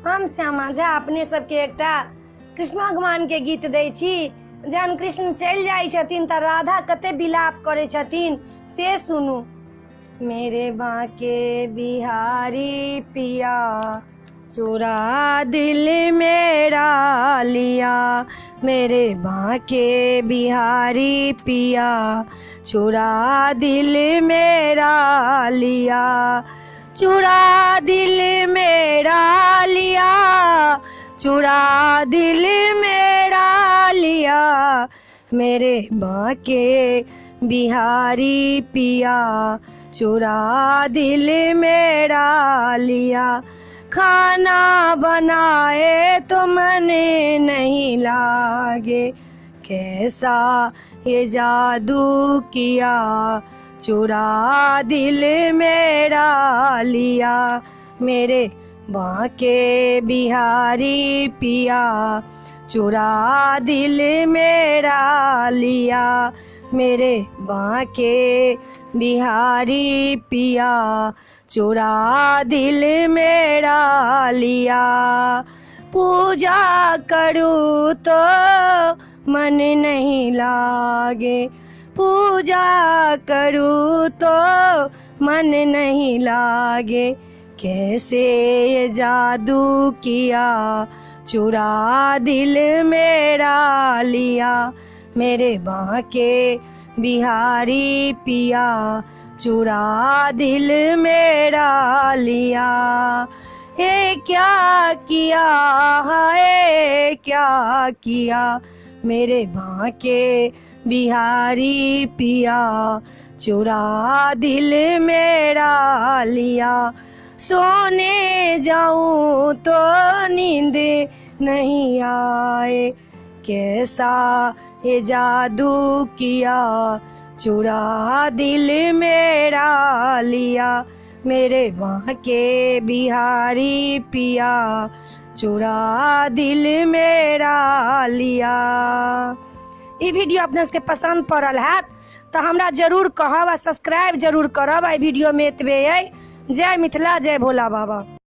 हम श्यामा झा अपने सबके एकटा कृष्ण भगवान के गीत दै छी। जहन कृष्ण चलि जाइ छथिन तऽ राधा कते विलाप करै छथिन से सुनू। मेरे बांके बिहारी पिया चुरा दिल मेरा लिया, मेरे बांके बिहारी पिया चुरा दिल मेरा लिया, चुरा दिल मेरा लिया, चुरा दिल मेरा लिया, मेरे बांके बिहारी पिया चुरा दिल मेरा लिया। खाना बनाए तो मन नहीं लागे, कैसा ये जादू किया, चुरा दिल मेरा लिया, मेरे बांके बिहारी पिया चुरा दिल मेरा लिया, मेरे बांके बिहारी पिया चुरा दिल मेरा लिया। पूजा करूँ तो मन नहीं लागे, पूजा करूँ तो मन नहीं लागे, कैसे ये जादू किया, चुरा दिल मेरा लिया, मेरे बांके बिहारी पिया चुरा दिल मेरा लिया। ये क्या किया है, क्या किया, मेरे बांके बिहारी पिया चुरा दिल मेरा लिया। सोने जाऊं तो नींद नहीं आए, कैसा ये जादू किया, चुरा दिल मेरा लिया, मेरे बांके बिहारी पिया चुरा दिल मेरा लिया। ई वीडियो अपने सबके पसंद पड़ल है तो हमरा जरूर कहब आ सब्सक्राइब जरूर करब। आई वीडियो में एतबे। जय मिथिला, जय भोला बाबा।